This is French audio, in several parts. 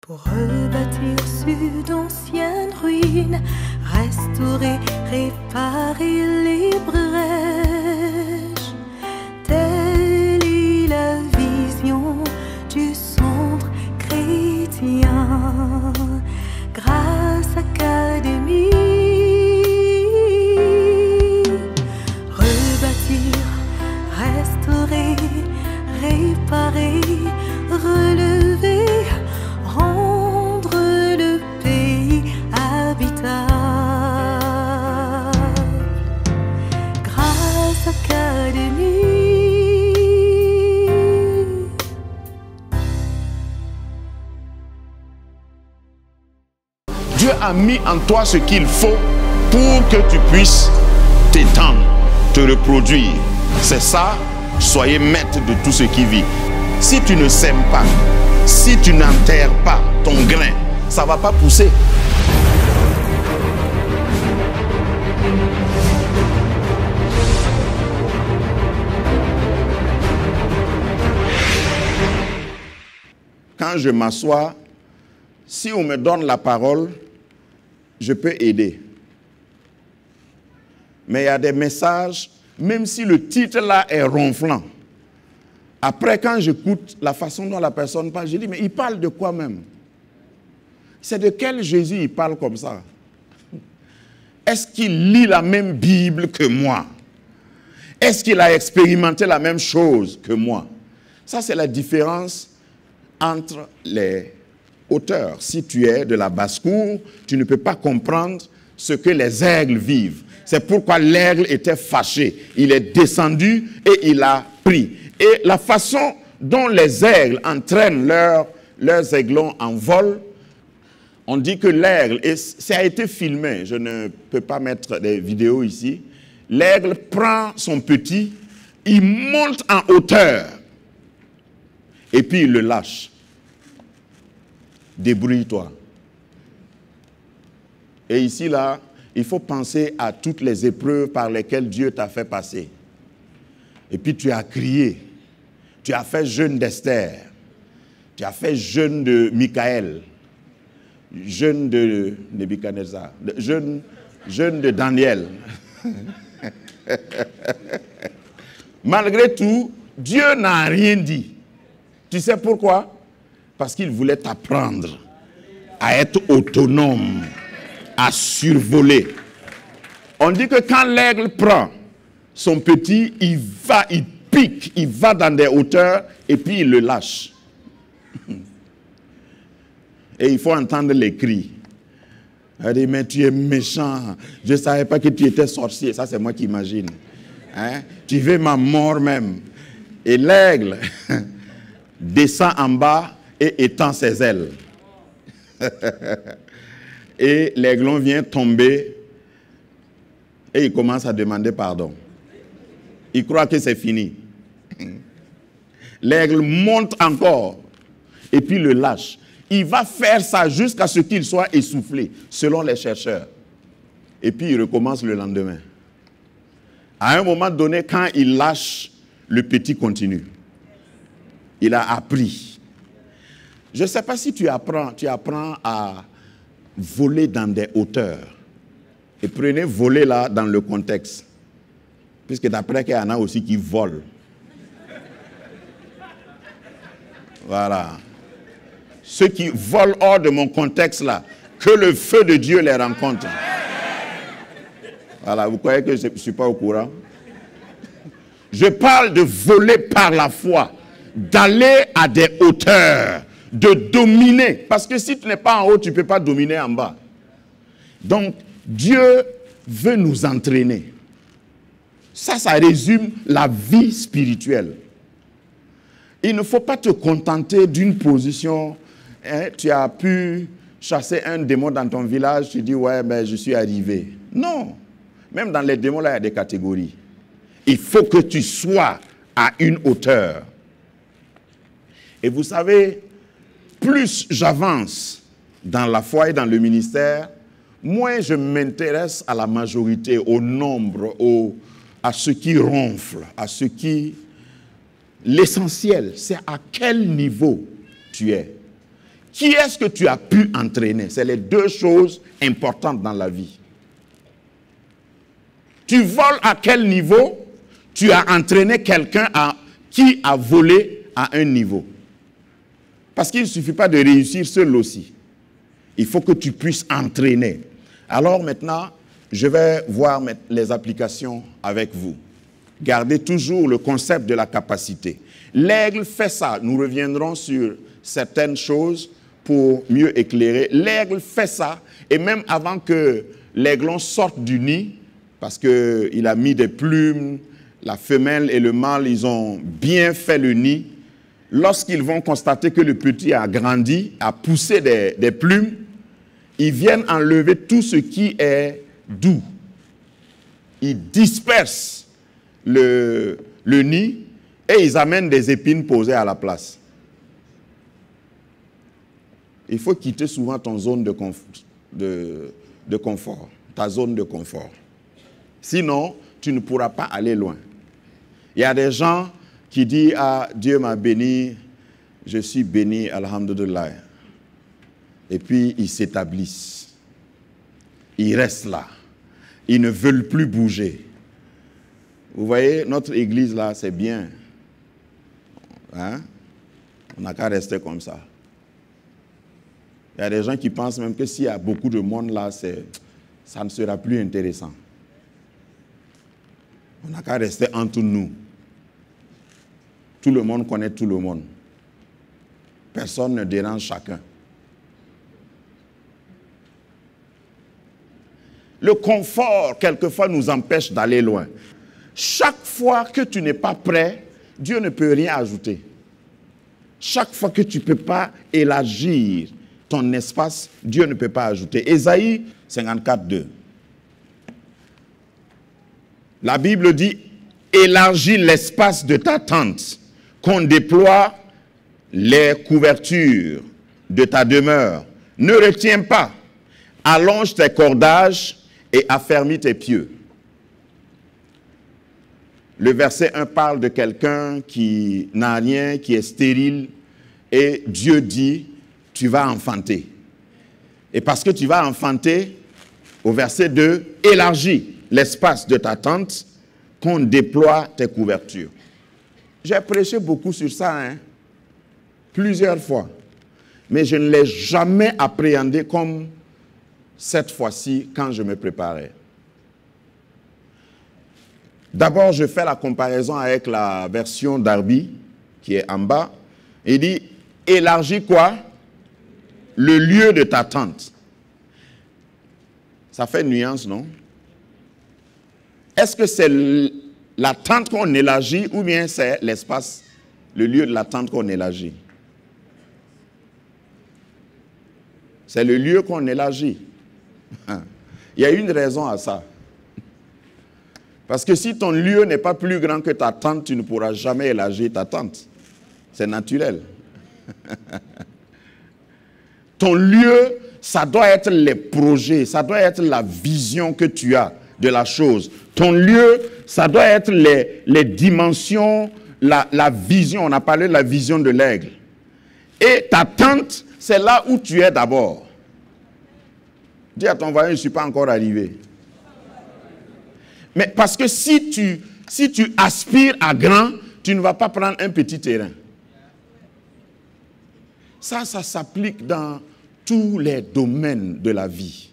Pour rebâtir sur d'anciennes ruines, restaurer, réparer les brèches. Telle est la vision du centre chrétien, grâce Académie. Rebâtir, restaurer, réparer, relever, rendre le pays habitable. Grâce Académie. Dieu a mis en toi ce qu'il faut pour que tu puisses t'étendre, te reproduire. C'est ça, soyez maître de tout ce qui vit. Si tu ne sèmes pas, si tu n'enterres pas ton grain, ça ne va pas pousser. Quand je m'assois, si on me donne la parole, je peux aider. Mais il y a des messages, même si le titre là est ronflant, après quand j'écoute la façon dont la personne parle, je dis, mais il parle de quoi même? C'est de quel Jésus il parle comme ça? Est-ce qu'il lit la même Bible que moi? Est-ce qu'il a expérimenté la même chose que moi? Ça, c'est la différence entre les auteurs. Si tu es de la basse-cour, tu ne peux pas comprendre ce que les aigles vivent. C'est pourquoi l'aigle était fâché. Il est descendu et il a pris. Et la façon dont les aigles entraînent leurs aiglons en vol, on dit que l'aigle, et ça a été filmé, je ne peux pas mettre des vidéos ici, l'aigle prend son petit, il monte en hauteur, et puis il le lâche. Débrouille-toi. Et ici, là, il faut penser à toutes les épreuves par lesquelles Dieu t'a fait passer. Et puis tu as crié. Tu as fait jeûne d'Esther. Tu as fait jeûne de Michaël. Jeûne de Nebuchadnezzar. Jeûne de Daniel. Malgré tout, Dieu n'a rien dit. Tu sais pourquoi? Parce qu'il voulait t'apprendre à être autonome, à survoler. On dit que quand l'aigle prend son petit, il pique, il va dans des hauteurs et puis il le lâche. Et il faut entendre les cris. Elle dit, mais tu es méchant, je ne savais pas que tu étais sorcier. Ça, c'est moi qui imagine. Hein? Tu veux ma mort même. Et l'aigle descend en bas et étend ses ailes. Et l'aiglon vient tomber et il commence à demander pardon. Il croit que c'est fini. L'aigle monte encore et puis le lâche. Il va faire ça jusqu'à ce qu'il soit essoufflé, selon les chercheurs. Et puis il recommence le lendemain. À un moment donné, quand il lâche, le petit continue. Il a appris. Je ne sais pas si tu apprends à voler dans des hauteurs. Et prenez voler là dans le contexte. Puisque d'après qu'il y en a aussi qui volent. Voilà. Ceux qui volent hors de mon contexte là, que le feu de Dieu les rencontre. Voilà, vous croyez que je ne suis pas au courant? Je parle de voler par la foi, d'aller à des hauteurs, de dominer. Parce que si tu n'es pas en haut, tu ne peux pas dominer en bas. Donc, Dieu veut nous entraîner. Ça résume la vie spirituelle. Il ne faut pas te contenter d'une position. Hein, tu as pu chasser un démon dans ton village, tu dis, ouais, ben, je suis arrivé. Non. Même dans les démons, là, il y a des catégories. Il faut que tu sois à une hauteur. Et vous savez, plus j'avance dans la foi et dans le ministère, moins je m'intéresse à la majorité, au nombre, à ce qui ronfle, à ce qui... L'essentiel, c'est à quel niveau tu es. Qui est-ce que tu as pu entraîner? C'est les deux choses importantes dans la vie. Tu voles à quel niveau? Tu as entraîné quelqu'un qui a volé à un niveau. Parce qu'il ne suffit pas de réussir seul aussi. Il faut que tu puisses entraîner. Alors maintenant, je vais voir les applications avec vous. Gardez toujours le concept de la capacité. L'aigle fait ça. Nous reviendrons sur certaines choses pour mieux éclairer. L'aigle fait ça, et même avant que l'aiglon sorte du nid, parce qu'il a mis des plumes, la femelle et le mâle, ils ont bien fait le nid. Lorsqu'ils vont constater que le petit a grandi, a poussé des plumes, ils viennent enlever tout ce qui est doux. Ils dispersent le nid et ils amènent des épines posées à la place. Il faut quitter souvent ton zone de confort, ta zone de confort. Sinon, tu ne pourras pas aller loin. Il y a des gens qui disent « Ah, Dieu m'a béni, je suis béni, alhamdoulilah ». Et puis, ils s'établissent. Ils restent là. Ils ne veulent plus bouger. Vous voyez, notre église là, c'est bien. Hein? On n'a qu'à rester comme ça. Il y a des gens qui pensent même que s'il y a beaucoup de monde là, ça ne sera plus intéressant. On n'a qu'à rester entre nous. Tout le monde connaît tout le monde. Personne ne dérange chacun. Le confort, quelquefois, nous empêche d'aller loin. Chaque fois que tu n'es pas prêt, Dieu ne peut rien ajouter. Chaque fois que tu ne peux pas élargir ton espace, Dieu ne peut pas ajouter. Ésaïe 54, 2. La Bible dit, élargis l'espace de ta tente, qu'on déploie les couvertures de ta demeure. Ne retiens pas, allonge tes cordages et affermis tes pieux. Le verset 1 parle de quelqu'un qui n'a rien, qui est stérile, et Dieu dit, tu vas enfanter. Et parce que tu vas enfanter, au verset 2, élargis l'espace de ta tente, qu'on déploie tes couvertures. J'ai prêché beaucoup sur ça, plusieurs fois. Mais je ne l'ai jamais appréhendé comme cette fois-ci quand je me préparais. D'abord, je fais la comparaison avec la version Darby, qui est en bas. Il dit, élargis quoi? Le lieu de ta tente. Ça fait nuance, non? Est-ce que c'est la tente qu'on élargit ou bien c'est l'espace, le lieu de la tente qu'on élargit? C'est le lieu qu'on élargit. Il y a une raison à ça. Parce que si ton lieu n'est pas plus grand que ta tente, tu ne pourras jamais élargir ta tente. C'est naturel. Ton lieu, ça doit être les projets, ça doit être la vision que tu as de la chose. Ton lieu, ça doit être les dimensions, la vision. On a parlé de la vision de l'aigle. Et ta tente, c'est là où tu es d'abord. Dis à ton voisin, je ne suis pas encore arrivé. Mais parce que si tu aspires à grand, tu ne vas pas prendre un petit terrain. Ça s'applique dans tous les domaines de la vie.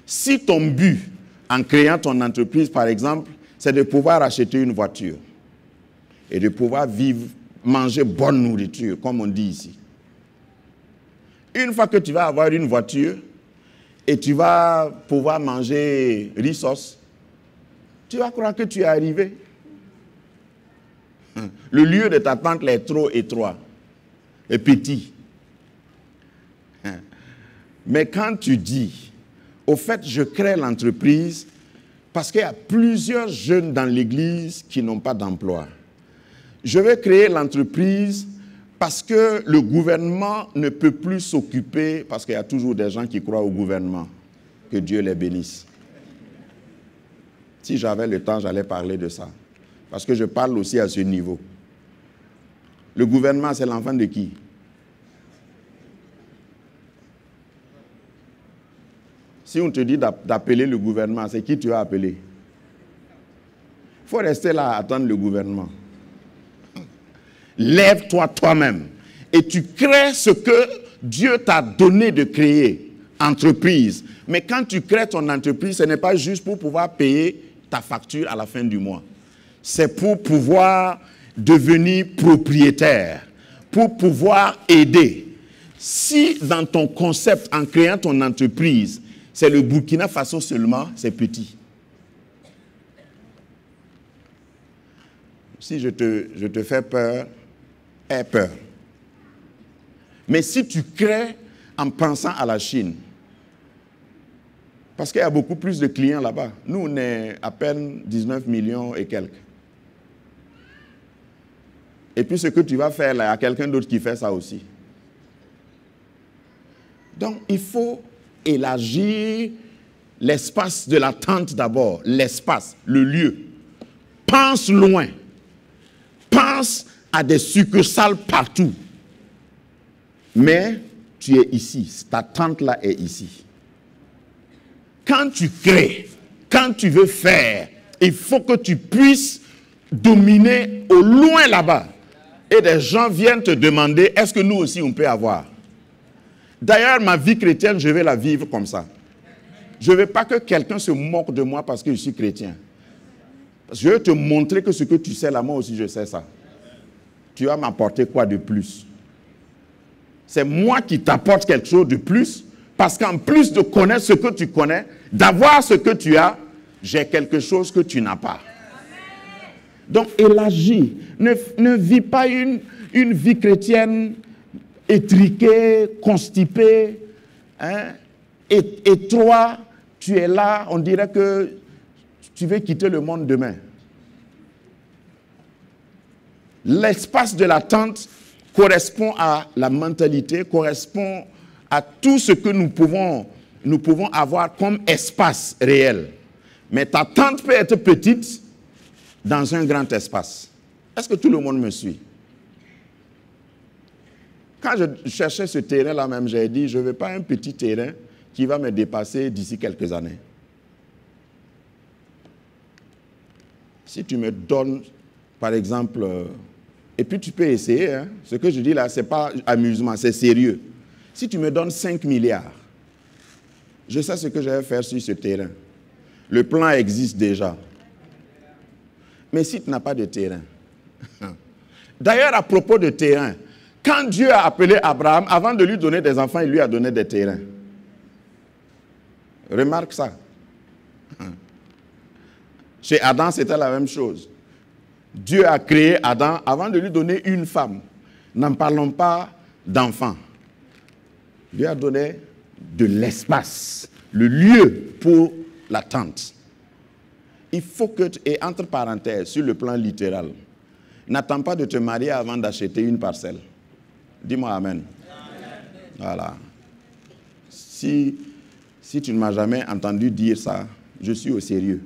Si ton but, en créant ton entreprise, par exemple, c'est de pouvoir acheter une voiture et de pouvoir vivre, manger bonne nourriture, comme on dit ici. Une fois que tu vas avoir une voiture et tu vas pouvoir manger rissos, tu vas croire que tu es arrivé. Le lieu de ta tente est trop étroit et petit. Mais quand tu dis, au fait, je crée l'entreprise parce qu'il y a plusieurs jeunes dans l'église qui n'ont pas d'emploi. Je vais créer l'entreprise parce que le gouvernement ne peut plus s'occuper, parce qu'il y a toujours des gens qui croient au gouvernement. Que Dieu les bénisse. Si j'avais le temps, j'allais parler de ça. Parce que je parle aussi à ce niveau. Le gouvernement, c'est l'enfant de qui? Si on te dit d'appeler le gouvernement, c'est qui tu as appelé? Il faut rester là à attendre le gouvernement. Lève-toi toi-même et tu crées ce que Dieu t'a donné de créer, entreprise. Mais quand tu crées ton entreprise, ce n'est pas juste pour pouvoir payer ta facture à la fin du mois. C'est pour pouvoir devenir propriétaire, pour pouvoir aider. Si dans ton concept, en créant ton entreprise, c'est le Burkina Faso seulement, c'est petit. Si je te fais peur, aie peur. Mais si tu crées en pensant à la Chine, parce qu'il y a beaucoup plus de clients là-bas. Nous, on est à peine 19 millions et quelques. Et puis ce que tu vas faire là, il y a quelqu'un d'autre qui fait ça aussi. Donc, il faut élargir l'espace de l'attente d'abord, l'espace, le lieu. Pense loin. Pense à des succursales partout. Mais tu es ici, ta tente là est ici. Quand tu crées, quand tu veux faire, il faut que tu puisses dominer au loin là-bas. Et des gens viennent te demander, est-ce que nous aussi on peut avoir? D'ailleurs, ma vie chrétienne, je vais la vivre comme ça. Je ne veux pas que quelqu'un se moque de moi parce que je suis chrétien. Je veux te montrer que ce que tu sais là, moi aussi je sais ça. Tu vas m'apporter quoi de plus? C'est moi qui t'apporte quelque chose de plus, parce qu'en plus de connaître ce que tu connais, d'avoir ce que tu as, j'ai quelque chose que tu n'as pas. Donc élargis. Ne vis pas une vie chrétienne étriquée, constipée. Hein? Et toi, tu es là, on dirait que tu veux quitter le monde demain. L'espace de l'attente correspond à la mentalité, correspond à tout ce que nous pouvons avoir comme espace réel. Mais ta tente peut être petite dans un grand espace. Est-ce que tout le monde me suit? Quand je cherchais ce terrain-là même, j'ai dit, je ne veux pas un petit terrain qui va me dépasser d'ici quelques années. Si tu me donnes, par exemple, et puis tu peux essayer, hein, ce que je dis là, ce n'est pas amusement, c'est sérieux. Si tu me donnes 5 milliards, je sais ce que je vais faire sur ce terrain. Le plan existe déjà. Mais si tu n'as pas de terrain. D'ailleurs, à propos de terrain, quand Dieu a appelé Abraham, avant de lui donner des enfants, il lui a donné des terrains. Remarque ça. Chez Adam, c'était la même chose. Dieu a créé Adam avant de lui donner une femme. N'en parlons pas d'enfants. Dieu a donné de l'espace, le lieu pour l'attente. Il faut que, et entre parenthèses, sur le plan littéral, n'attends pas de te marier avant d'acheter une parcelle. Dis-moi Amen. Voilà. Si tu ne m'as jamais entendu dire ça, je suis au sérieux.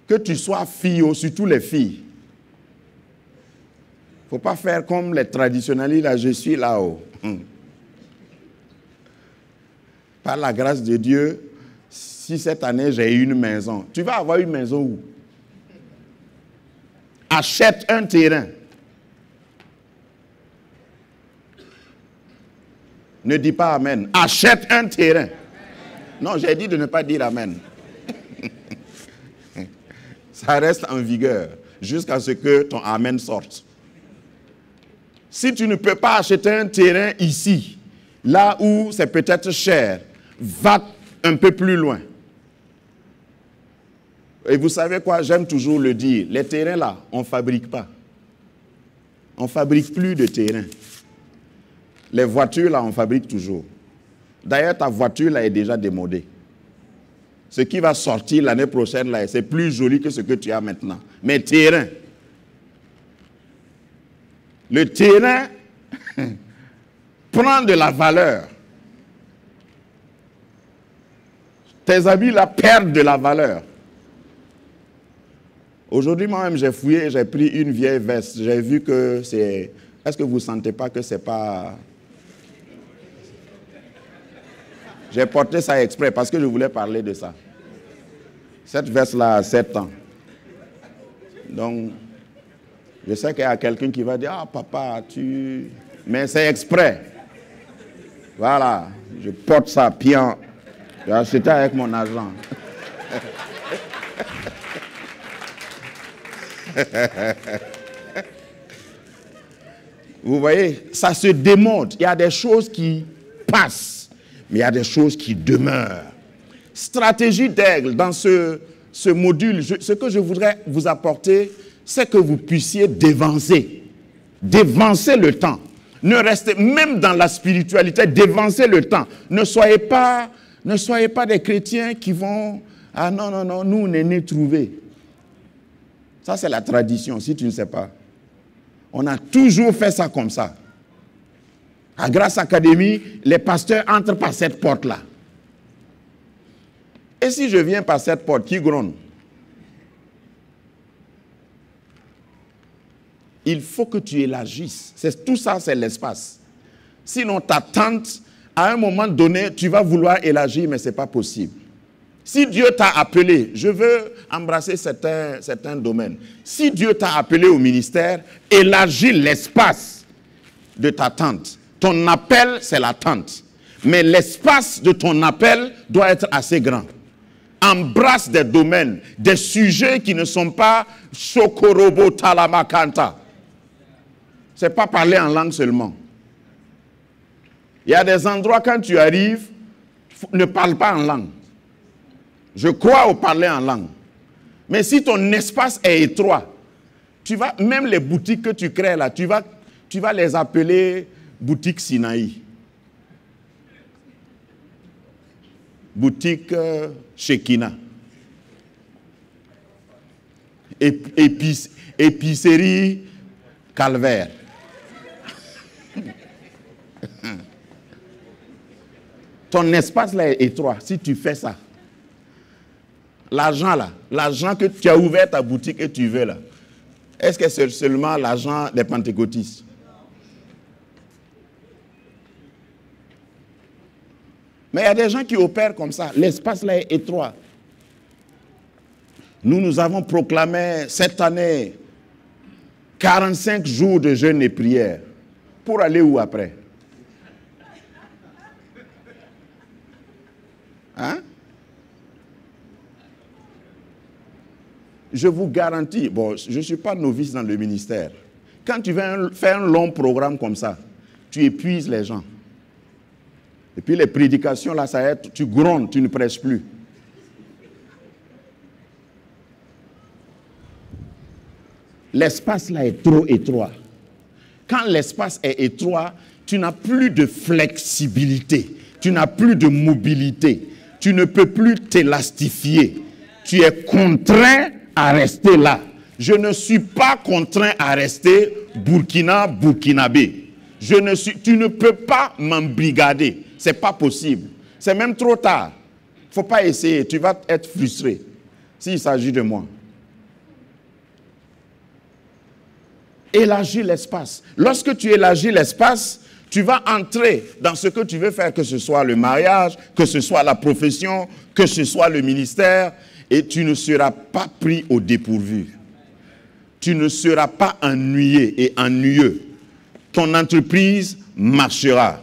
Que tu sois fille ou surtout les filles. Il ne faut pas faire comme les traditionnalistes, là, je suis là-haut. Par la grâce de Dieu, si cette année j'ai une maison, tu vas avoir une maison où? Achète un terrain. Ne dis pas Amen. Achète un terrain. Non, j'ai dit de ne pas dire Amen. Ça reste en vigueur jusqu'à ce que ton Amen sorte. Si tu ne peux pas acheter un terrain ici, là où c'est peut-être cher, va un peu plus loin. Et vous savez quoi, j'aime toujours le dire, les terrains là, on ne fabrique pas. On ne fabrique plus de terrains. Les voitures là, on fabrique toujours. D'ailleurs, ta voiture là est déjà démodée. Ce qui va sortir l'année prochaine là, c'est plus joli que ce que tu as maintenant. Mais terrain. Le terrain prend de la valeur. Tes habits là perdent de la valeur. Aujourd'hui, moi-même, j'ai fouillé, j'ai pris une vieille veste. J'ai vu que c'est... Est-ce que vous ne sentez pas que c'est pas... J'ai porté ça exprès parce que je voulais parler de ça. Cette veste-là a 7 ans. Donc, je sais qu'il y a quelqu'un qui va dire, ah papa, tu... Mais c'est exprès. Voilà, je porte ça bien. J'ai acheté avec mon argent. Vous voyez, ça se démonte. Il y a des choses qui passent, mais il y a des choses qui demeurent. Stratégie d'aigle, dans ce module, ce que je voudrais vous apporter, c'est que vous puissiez dévancer le temps. Ne restez, même dans la spiritualité, dévancer le temps. Ne soyez pas des chrétiens qui vont, ah non, non, non, nous on est nés trouvés. Ça c'est la tradition, si tu ne sais pas. On a toujours fait ça comme ça. À Grâce Académie, les pasteurs entrent par cette porte-là. Et si je viens par cette porte, qui gronde? Il faut que tu élargisses. Tout ça, c'est l'espace. Sinon, ta tente, à un moment donné, tu vas vouloir élargir, mais ce n'est pas possible. Si Dieu t'a appelé, je veux embrasser certains domaines. Si Dieu t'a appelé au ministère, élargis l'espace de ta tente. Ton appel, c'est la tente. Mais l'espace de ton appel doit être assez grand. Embrasse des domaines, des sujets qui ne sont pas Shokorobo Talamakanta. Ce n'est pas parler en langue seulement. Il y a des endroits, quand tu arrives, ne parle pas en langue. Je crois au parler en langue. Mais si ton espace est étroit, même les boutiques que tu crées là, tu vas les appeler boutique Sinaï. Boutique Shekina. Épicerie Calvaire. Ton espace là est étroit. Si tu fais ça, l'argent là, l'argent que tu as ouvert ta boutique et tu veux là, est-ce que c'est seulement l'argent des pentecôtistes? Mais il y a des gens qui opèrent comme ça. L'espace là est étroit. Nous avons proclamé cette année 45 jours de jeûne et prière. Pour aller où après? Hein? Je vous garantis, bon, je ne suis pas novice dans le ministère. Quand tu vas faire un long programme comme ça, tu épuises les gens. Et puis les prédications, là, ça va être, tu grondes, tu ne prêches plus. L'espace là est trop étroit. Quand l'espace est étroit, tu n'as plus de flexibilité, tu n'as plus de mobilité, tu ne peux plus t'élastifier. Tu es contraint à rester là. Je ne suis pas contraint à rester burkinabé. Tu ne peux pas m'embrigader. Ce n'est pas possible. C'est même trop tard. Il ne faut pas essayer. Tu vas être frustré s'il s'agit de moi. Élargis l'espace. Lorsque tu élargis l'espace, tu vas entrer dans ce que tu veux faire, que ce soit le mariage, que ce soit la profession, que ce soit le ministère, et tu ne seras pas pris au dépourvu. Tu ne seras pas ennuyé et ennuyeux. Ton entreprise marchera.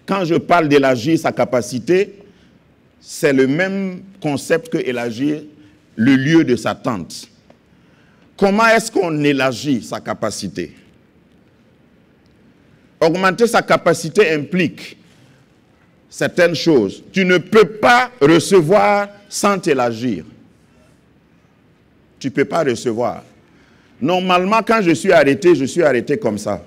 Quand je parle d'élargir sa capacité, c'est le même concept que élargir le lieu de sa tente. Comment est-ce qu'on élargit sa capacité? Augmenter sa capacité implique certaines choses. Tu ne peux pas recevoir sans t'élargir. Tu ne peux pas recevoir. Normalement, quand je suis arrêté comme ça.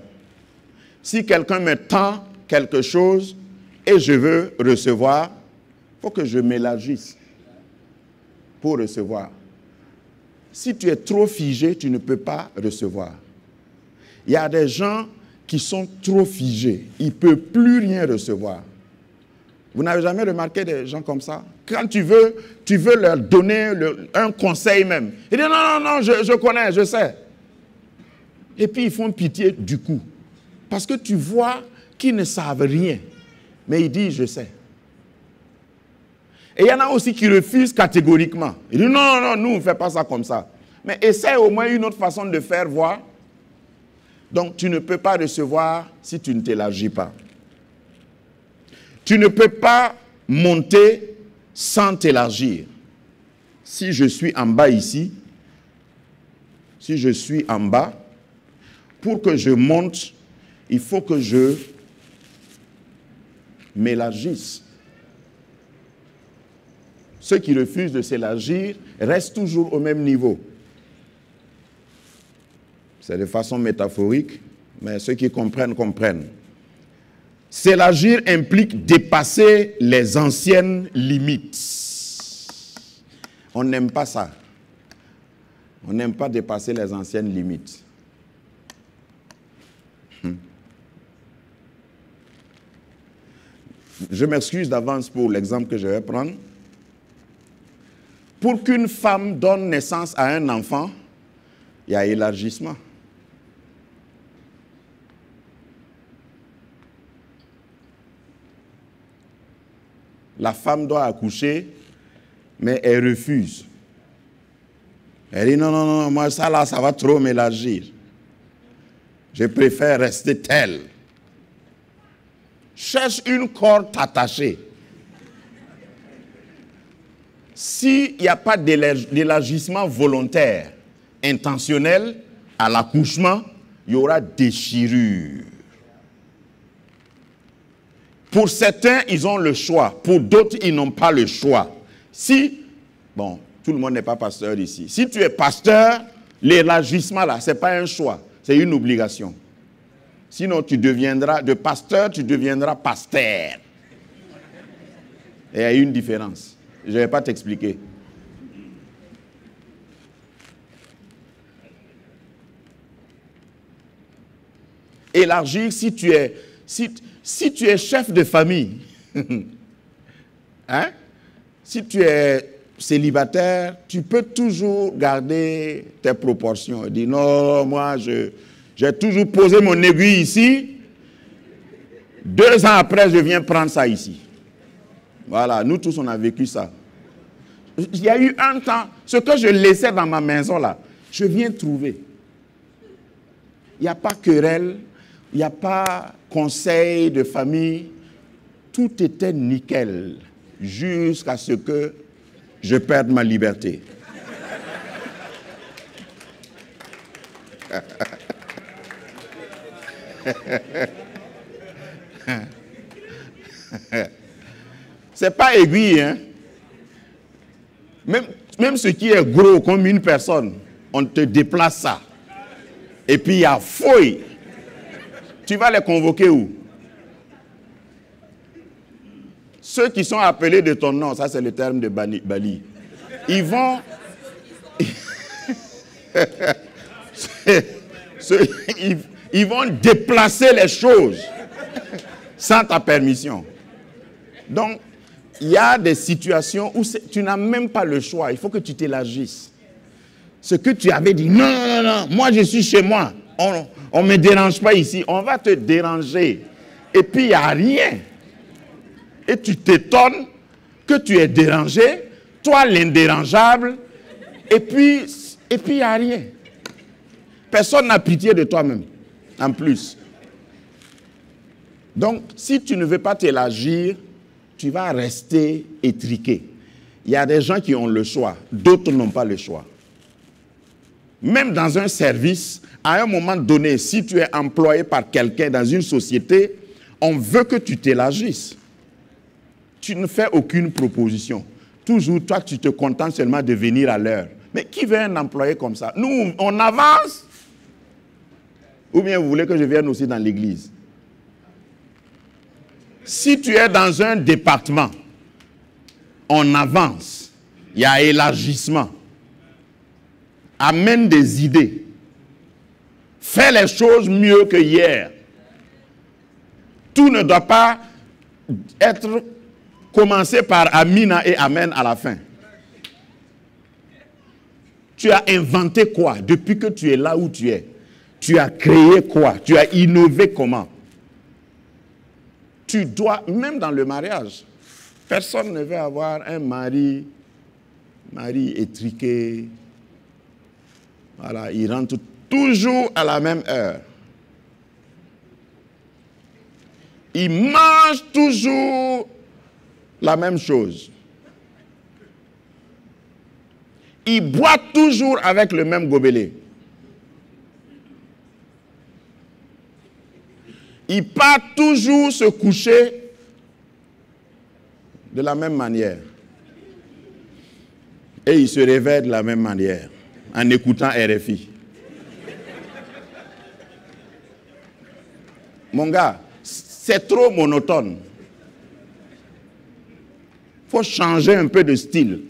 Si quelqu'un me tend quelque chose et je veux recevoir, il faut que je m'élargisse pour recevoir. Si tu es trop figé, tu ne peux pas recevoir. Il y a des gens qui sont trop figés. Ils ne peuvent plus rien recevoir. Vous n'avez jamais remarqué des gens comme ça? Quand tu veux leur donner un conseil même. Ils disent non, non, non, je connais, je sais. Et puis ils font pitié du coup. Parce que tu vois qu'ils ne savent rien. Mais ils disent je sais. Et il y en a aussi qui refusent catégoriquement. Ils disent non, non, nous, on ne fait pas ça comme ça. Mais essaie au moins une autre façon de faire, voir. Donc, tu ne peux pas recevoir si tu ne t'élargis pas. Tu ne peux pas monter sans t'élargir. Si je suis en bas ici, si je suis en bas, pour que je monte, il faut que je m'élargisse. Ceux qui refusent de s'élargir restent toujours au même niveau. C'est de façon métaphorique, mais ceux qui comprennent, comprennent. S'élargir implique dépasser les anciennes limites. On n'aime pas ça. On n'aime pas dépasser les anciennes limites. Je m'excuse d'avance pour l'exemple que je vais prendre. Pour qu'une femme donne naissance à un enfant, il y a élargissement. La femme doit accoucher, mais elle refuse. Elle dit non, non, non, moi ça là, ça va trop m'élargir. Je préfère rester telle. Cherche une corde attachée. S'il n'y a pas d'élargissement volontaire, intentionnel, à l'accouchement, il y aura déchirure. Pour certains, ils ont le choix. Pour d'autres, ils n'ont pas le choix. Si, bon, tout le monde n'est pas pasteur ici. Si tu es pasteur, l'élargissement là, ce n'est pas un choix, c'est une obligation. Sinon, tu deviendras, de pasteur, tu deviendras pasteur. Et il y a une différence. Je ne vais pas t'expliquer. Élargir, si tu es chef de famille, hein? Si tu es célibataire, tu peux toujours garder tes proportions. Dire non, moi, j'ai toujours posé mon aiguille ici. 2 ans après, je viens prendre ça ici. Voilà, nous tous, on a vécu ça. Il y a eu un temps, ce que je laissais dans ma maison là, je viens trouver. Il n'y a pas querelle, il n'y a pas conseil de famille. Tout était nickel jusqu'à ce que je perde ma liberté. C'est pas aiguille, hein. Même ce qui est gros comme une personne, on te déplace ça. Et puis il y a fouille. Tu vas les convoquer où? Ceux qui sont appelés de ton nom, ça c'est le terme de Bali. Ils vont... ils vont déplacer les choses sans ta permission. Donc, il y a des situations où tu n'as même pas le choix. Il faut que tu t'élargisses. Ce que tu avais dit, non, non, non, moi je suis chez moi. On ne me dérange pas ici. On va te déranger. Et puis il n'y a rien. Et tu t'étonnes que tu es dérangé, toi l'indérangeable, et puis il n'y a rien. Personne n'a pitié de toi-même, en plus. Donc, si tu ne veux pas t'élargir, tu vas rester étriqué. Il y a des gens qui ont le choix, d'autres n'ont pas le choix. Même dans un service, à un moment donné, si tu es employé par quelqu'un dans une société, on veut que tu t'élargisses. Tu ne fais aucune proposition. Toujours, toi, tu te contentes seulement de venir à l'heure. Mais qui veut un employé comme ça? Nous, on avance. Ou bien vous voulez que je vienne aussi dans l'église? Si tu es dans un département, on avance. Il y a élargissement. Amène des idées. Fais les choses mieux que hier. Tout ne doit pas être commencé par Amina et Amen à la fin. Tu as inventé quoi depuis que tu es là où tu es? Tu as créé quoi? Tu as innové comment? Tu dois, même dans le mariage, Personne ne veut avoir un mari étriqué. Voilà, il rentre toujours à la même heure. Il mange toujours la même chose. Il boit toujours avec le même gobelet. Il part toujours se coucher de la même manière. Et il se réveille de la même manière, en écoutant RFI. Mon gars, c'est trop monotone. Il faut changer un peu de style.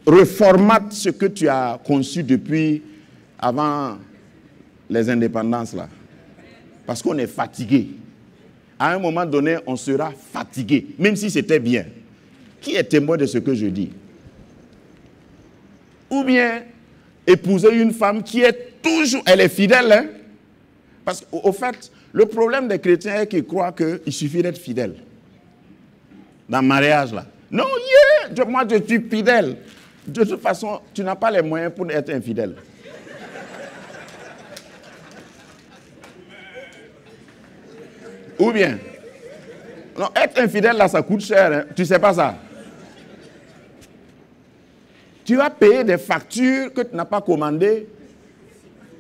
Reformate ce que tu as conçu depuis avant les indépendances là. Parce qu'on est fatigué. À un moment donné, on sera fatigué, même si c'était bien. Qui est témoin de ce que je dis? Ou bien épouser une femme qui est toujours, elle est fidèle, hein? Parce qu'au fait, le problème des chrétiens est qu'ils croient qu'il suffit d'être fidèle. Dans le mariage, là. Non, moi je suis fidèle. De toute façon, tu n'as pas les moyens pour être infidèle. Ou bien, non, être infidèle, là, ça coûte cher. Hein? Tu ne sais pas ça. Tu vas payer des factures que tu n'as pas commandées.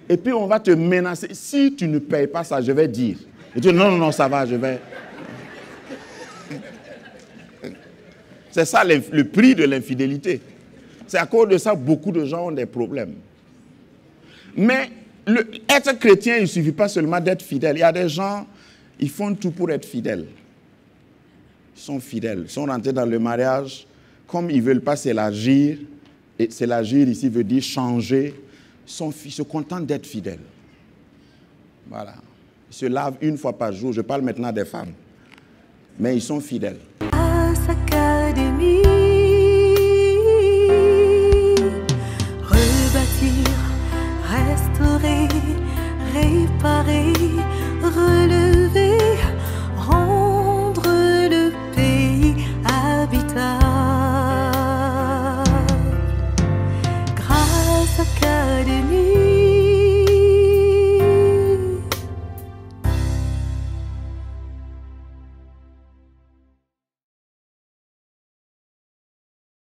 Et puis, on va te menacer. Si tu ne payes pas ça, je vais dire. Et tu dis, non, ça va, je vais. C'est ça le prix de l'infidélité. C'est à cause de ça que beaucoup de gens ont des problèmes. Mais être chrétien, il ne suffit pas seulement d'être fidèle. Il y a des gens, ils font tout pour être fidèles. Ils sont fidèles. Ils sont rentrés dans le mariage. Comme ils ne veulent pas s'élargir, et s'élargir ici veut dire changer, ils se contentent d'être fidèles. Voilà. Ils se lavent une fois par jour. Je parle maintenant des femmes. Mais ils sont fidèles.